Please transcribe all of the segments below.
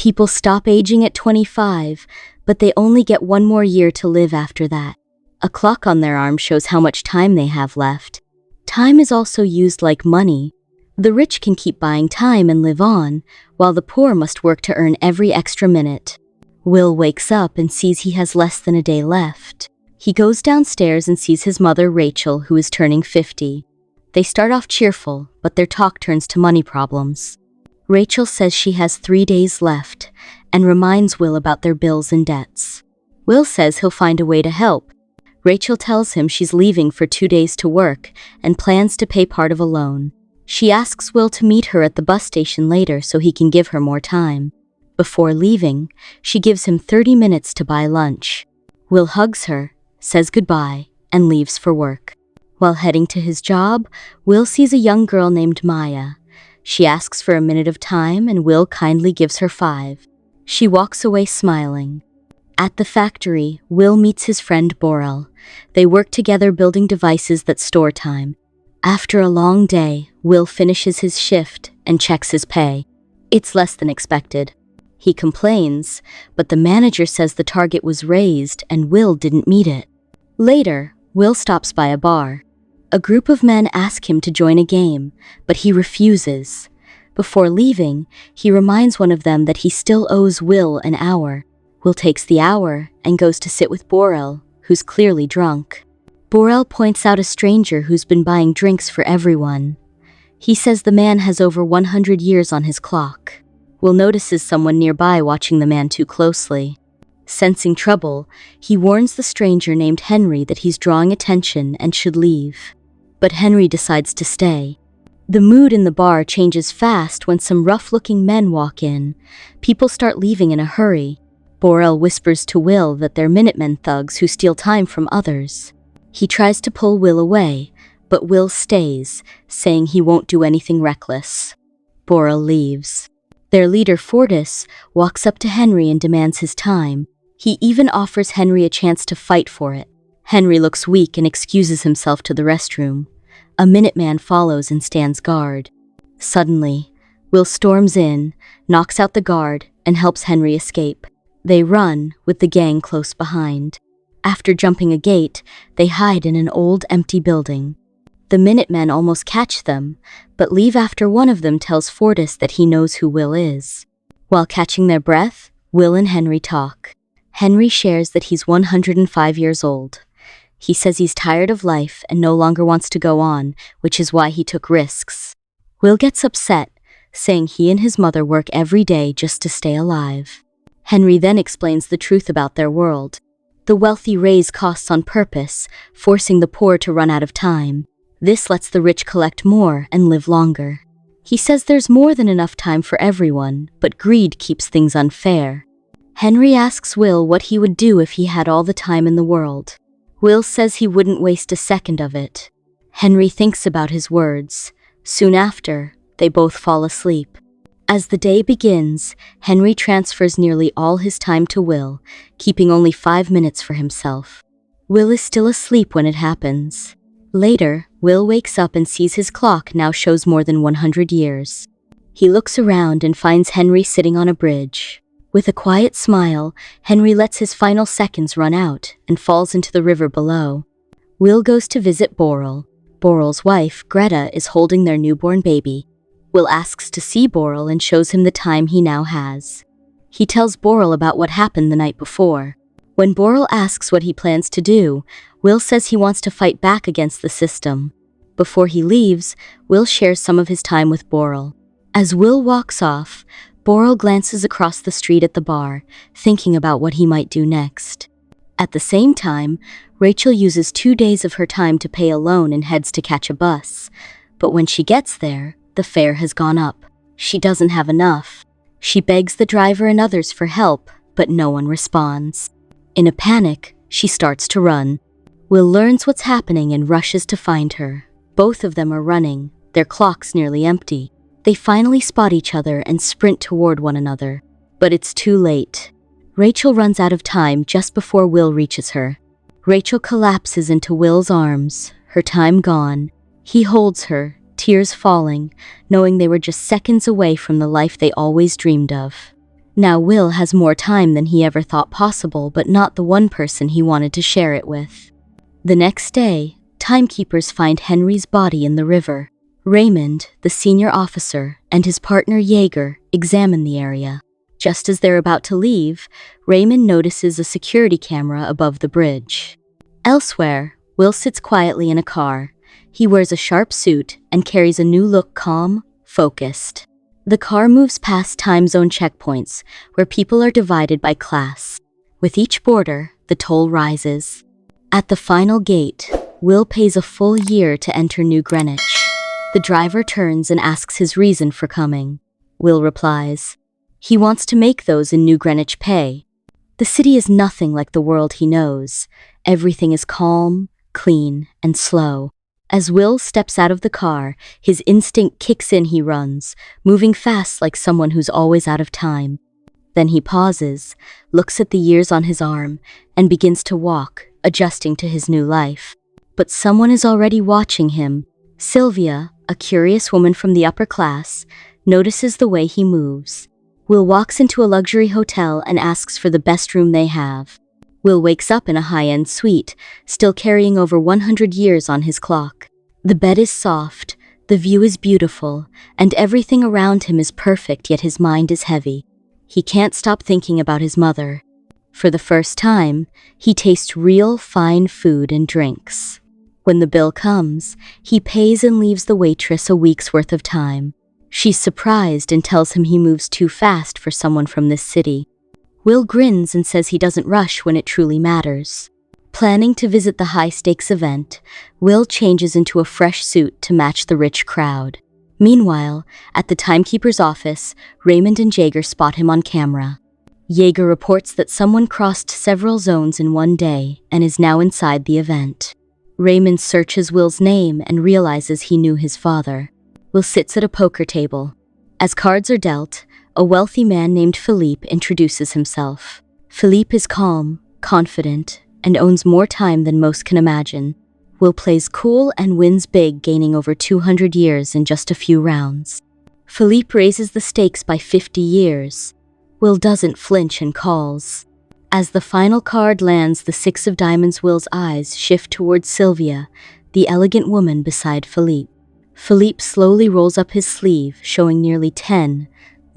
People stop aging at 25, but they only get one more year to live after that. A clock on their arm shows how much time they have left. Time is also used like money. The rich can keep buying time and live on, while the poor must work to earn every extra minute. Will wakes up and sees he has less than a day left. He goes downstairs and sees his mother, Rachel, who is turning 50. They start off cheerful, but their talk turns to money problems. Rachel says she has 3 days left and reminds Will about their bills and debts. Will says he'll find a way to help. Rachel tells him she's leaving for 2 days to work and plans to pay part of a loan. She asks Will to meet her at the bus station later so he can give her more time. Before leaving, she gives him 30 minutes to buy lunch. Will hugs her, says goodbye, and leaves for work. While heading to his job, Will sees a young girl named Maya. She asks for a minute of time and Will kindly gives her 5. She walks away smiling. At the factory, Will meets his friend Borel. They work together building devices that store time. After a long day, Will finishes his shift and checks his pay. It's less than expected. He complains, but the manager says the target was raised and Will didn't meet it. Later, Will stops by a bar. A group of men ask him to join a game, but he refuses. Before leaving, he reminds one of them that he still owes Will an hour. Will takes the hour and goes to sit with Borel, who's clearly drunk. Borel points out a stranger who's been buying drinks for everyone. He says the man has over 100 years on his clock. Will notices someone nearby watching the man too closely. Sensing trouble, he warns the stranger named Henry that he's drawing attention and should leave. But Henry decides to stay. The mood in the bar changes fast when some rough-looking men walk in. People start leaving in a hurry. Borel whispers to Will that they're Minutemen thugs who steal time from others. He tries to pull Will away, but Will stays, saying he won't do anything reckless. Borel leaves. Their leader, Fortis, walks up to Henry and demands his time. He even offers Henry a chance to fight for it. Henry looks weak and excuses himself to the restroom. A Minuteman follows and stands guard. Suddenly, Will storms in, knocks out the guard, and helps Henry escape. They run, with the gang close behind. After jumping a gate, they hide in an old, empty building. The Minutemen almost catch them, but leave after one of them tells Fortis that he knows who Will is. While catching their breath, Will and Henry talk. Henry shares that he's 105 years old. He says he's tired of life and no longer wants to go on, which is why he took risks. Will gets upset, saying he and his mother work every day just to stay alive. Henry then explains the truth about their world. The wealthy raise costs on purpose, forcing the poor to run out of time. This lets the rich collect more and live longer. He says there's more than enough time for everyone, but greed keeps things unfair. Henry asks Will what he would do if he had all the time in the world. Will says he wouldn't waste a second of it. Henry thinks about his words. Soon after, they both fall asleep. As the day begins, Henry transfers nearly all his time to Will, keeping only 5 minutes for himself. Will is still asleep when it happens. Later, Will wakes up and sees his clock now shows more than 100 years. He looks around and finds Henry sitting on a bridge. With a quiet smile, Henry lets his final seconds run out and falls into the river below. Will goes to visit Borel. Borel's wife, Greta, is holding their newborn baby. Will asks to see Borel and shows him the time he now has. He tells Borel about what happened the night before. When Borel asks what he plans to do, Will says he wants to fight back against the system. Before he leaves, Will shares some of his time with Borel. As Will walks off, Borel glances across the street at the bar, thinking about what he might do next. At the same time, Rachel uses 2 days of her time to pay a loan and heads to catch a bus. But when she gets there, the fare has gone up. She doesn't have enough. She begs the driver and others for help, but no one responds. In a panic, she starts to run. Will learns what's happening and rushes to find her. Both of them are running, their clocks nearly empty. They finally spot each other and sprint toward one another. But it's too late. Rachel runs out of time just before Will reaches her. Rachel collapses into Will's arms, her time gone. He holds her, tears falling, knowing they were just seconds away from the life they always dreamed of. Now Will has more time than he ever thought possible, but not the one person he wanted to share it with. The next day, timekeepers find Henry's body in the river. Raymond, the senior officer, and his partner Jaeger examine the area. Just as they're about to leave, Raymond notices a security camera above the bridge. Elsewhere, Will sits quietly in a car. He wears a sharp suit and carries a new look, calm, focused. The car moves past time zone checkpoints, where people are divided by class. With each border, the toll rises. At the final gate, Will pays a full year to enter New Greenwich. The driver turns and asks his reason for coming. Will replies, he wants to make those in New Greenwich pay. The city is nothing like the world he knows. Everything is calm, clean, and slow. As Will steps out of the car, his instinct kicks in. He runs, moving fast like someone who's always out of time. Then he pauses, looks at the years on his arm, and begins to walk, adjusting to his new life. But someone is already watching him. Sylvia, a curious woman from the upper class, notices the way he moves. Will walks into a luxury hotel and asks for the best room they have. Will wakes up in a high-end suite, still carrying over 100 years on his clock. The bed is soft, the view is beautiful, and everything around him is perfect, yet his mind is heavy. He can't stop thinking about his mother. For the first time, he tastes real fine food and drinks. When the bill comes, he pays and leaves the waitress a week's worth of time. She's surprised and tells him he moves too fast for someone from this city. Will grins and says he doesn't rush when it truly matters. Planning to visit the high-stakes event, Will changes into a fresh suit to match the rich crowd. Meanwhile, at the timekeeper's office, Raymond and Jaeger spot him on camera. Jaeger reports that someone crossed several zones in one day and is now inside the event. Raymond searches Will's name and realizes he knew his father. Will sits at a poker table. As cards are dealt, a wealthy man named Philippe introduces himself. Philippe is calm, confident, and owns more time than most can imagine. Will plays cool and wins big, gaining over 200 years in just a few rounds. Philippe raises the stakes by 50 years. Will doesn't flinch and calls. As the final card lands, the 6 of diamonds, Will's eyes shift towards Sylvia, the elegant woman beside Philippe. Philippe slowly rolls up his sleeve, showing nearly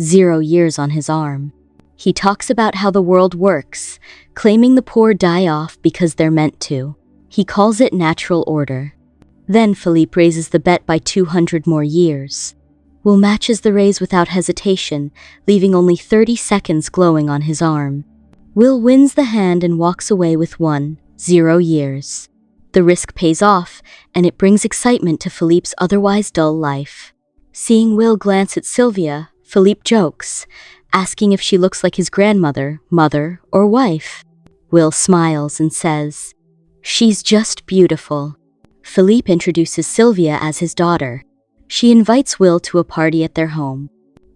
0 years on his arm. He talks about how the world works, claiming the poor die off because they're meant to. He calls it natural order. Then Philippe raises the bet by 200 more years. Will matches the raise without hesitation, leaving only 30 seconds glowing on his arm. Will wins the hand and walks away with 0 years. The risk pays off, and it brings excitement to Philippe's otherwise dull life. Seeing Will glance at Sylvia, Philippe jokes, asking if she looks like his grandmother, mother, or wife. Will smiles and says, "She's just beautiful." Philippe introduces Sylvia as his daughter. She invites Will to a party at their home.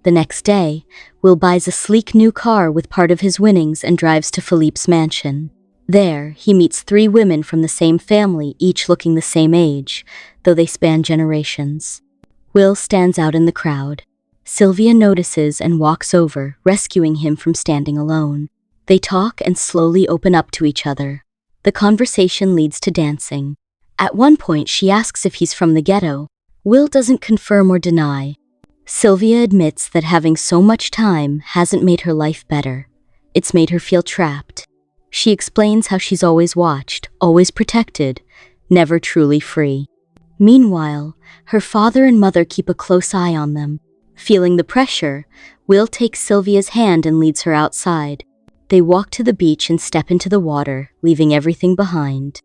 The next day, Will buys a sleek new car with part of his winnings and drives to Philippe's mansion. There, he meets 3 women from the same family, each looking the same age, though they span generations. Will stands out in the crowd. Sylvia notices and walks over, rescuing him from standing alone. They talk and slowly open up to each other. The conversation leads to dancing. At one point, she asks if he's from the ghetto. Will doesn't confirm or deny. Sylvia admits that having so much time hasn't made her life better. It's made her feel trapped. She explains how she's always watched, always protected, never truly free. Meanwhile, her father and mother keep a close eye on them. Feeling the pressure, Will takes Sylvia's hand and leads her outside. They walk to the beach and step into the water, leaving everything behind.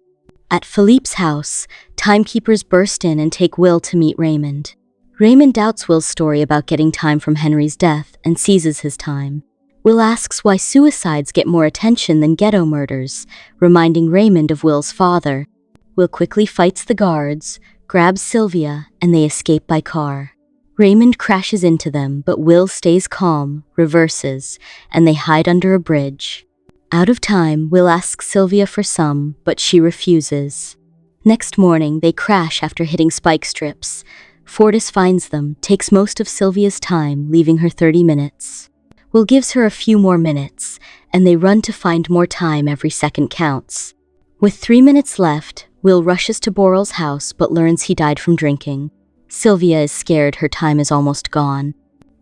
At Philippe's house, timekeepers burst in and take Will to meet Raymond. Raymond doubts Will's story about getting time from Henry's death and seizes his time. Will asks why suicides get more attention than ghetto murders, reminding Raymond of Will's father. Will quickly fights the guards, grabs Sylvia, and they escape by car. Raymond crashes into them, but Will stays calm, reverses, and they hide under a bridge. Out of time, Will asks Sylvia for some, but she refuses. Next morning, they crash after hitting spike strips. Fortis finds them, takes most of Sylvia's time, leaving her 30 minutes. Will gives her a few more minutes, and they run to find more time. Every second counts. With 3 minutes left, Will rushes to Boral's house but learns he died from drinking. Sylvia is scared her time is almost gone.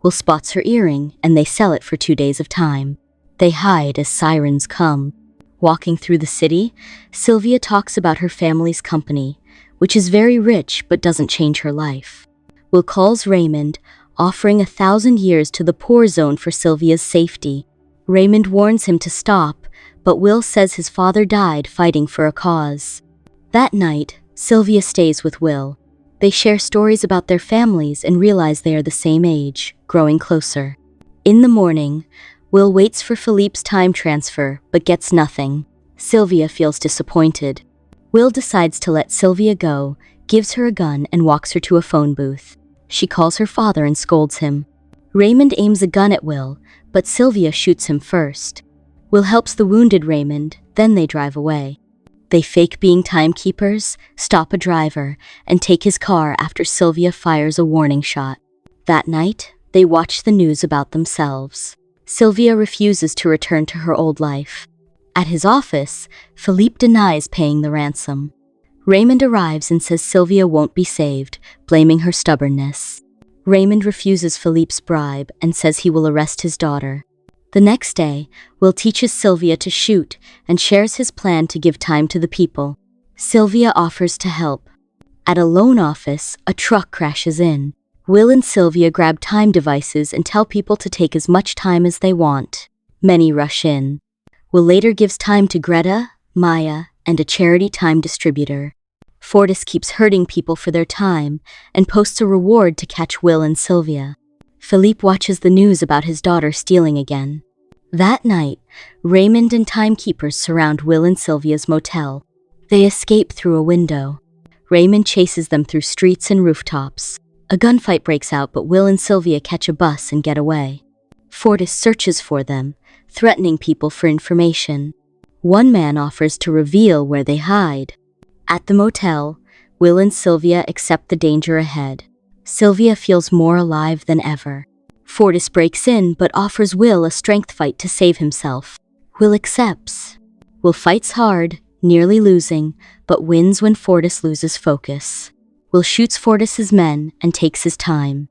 Will spots her earring, and they sell it for 2 days of time. They hide as sirens come. Walking through the city, Sylvia talks about her family's company, which is very rich but doesn't change her life. Will calls Raymond, offering 1,000 years to the poor zone for Sylvia's safety. Raymond warns him to stop, but Will says his father died fighting for a cause. That night, Sylvia stays with Will. They share stories about their families and realize they are the same age, growing closer. In the morning, Will waits for Philippe's time transfer, but gets nothing. Sylvia feels disappointed. Will decides to let Sylvia go, gives her a gun, and walks her to a phone booth. She calls her father and scolds him. Raymond aims a gun at Will, but Sylvia shoots him first. Will helps the wounded Raymond, then they drive away. They fake being timekeepers, stop a driver, and take his car after Sylvia fires a warning shot. That night, they watch the news about themselves. Sylvia refuses to return to her old life. At his office, Philippe denies paying the ransom. Raymond arrives and says Sylvia won't be saved, blaming her stubbornness. Raymond refuses Philippe's bribe and says he will arrest his daughter. The next day, Will teaches Sylvia to shoot and shares his plan to give time to the people. Sylvia offers to help. At a loan office, a truck crashes in. Will and Sylvia grab time devices and tell people to take as much time as they want. Many rush in. Will later gives time to Greta, Maya, and a charity time distributor. Fortis keeps hurting people for their time and posts a reward to catch Will and Sylvia. Philippe watches the news about his daughter stealing again. That night, Raymond and timekeepers surround Will and Sylvia's motel. They escape through a window. Raymond chases them through streets and rooftops. A gunfight breaks out, but Will and Sylvia catch a bus and get away. Fortis searches for them, threatening people for information. One man offers to reveal where they hide. At the motel, Will and Sylvia accept the danger ahead. Sylvia feels more alive than ever. Fortis breaks in but offers Will a strength fight to save himself. Will accepts. Will fights hard, nearly losing, but wins when Fortis loses focus. Will shoots Fortis's men and takes his time.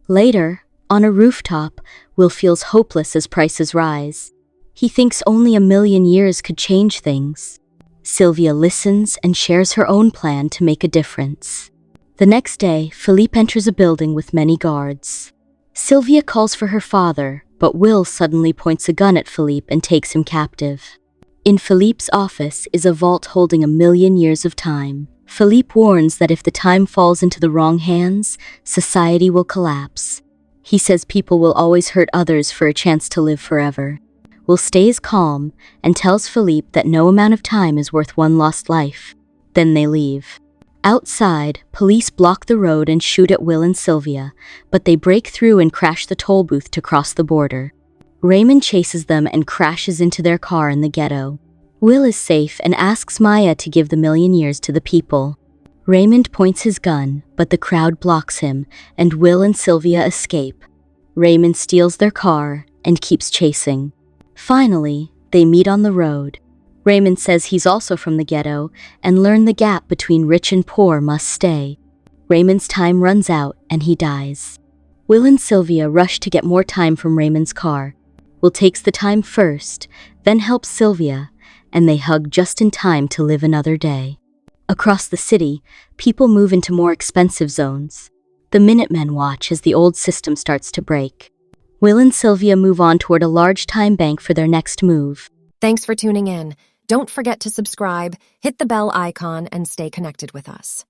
Later, on a rooftop, Will feels hopeless as prices rise. He thinks only 1,000,000 years could change things. Sylvia listens and shares her own plan to make a difference. The next day, Philippe enters a building with many guards. Sylvia calls for her father, but Will suddenly points a gun at Philippe and takes him captive. In Philippe's office is a vault holding 1,000,000 years of time. Philippe warns that if the time falls into the wrong hands, society will collapse. He says people will always hurt others for a chance to live forever. Will stays calm and tells Philippe that no amount of time is worth one lost life. Then they leave. Outside, police block the road and shoot at Will and Sylvia, but they break through and crash the toll booth to cross the border. Raymond chases them and crashes into their car in the ghetto. Will is safe and asks Maya to give the 1,000,000 years to the people. Raymond points his gun, but the crowd blocks him, and Will and Sylvia escape. Raymond steals their car and keeps chasing. Finally, they meet on the road. Raymond says he's also from the ghetto and learn the gap between rich and poor must stay. Raymond's time runs out and he dies. Will and Sylvia rush to get more time from Raymond's car. Will takes the time first, then helps Sylvia, and they hug just in time to live another day. Across the city, people move into more expensive zones. The Minutemen watch as the old system starts to break. Will and Sylvia move on toward a large time bank for their next move. Thanks for tuning in. Don't forget to subscribe, hit the bell icon, and stay connected with us.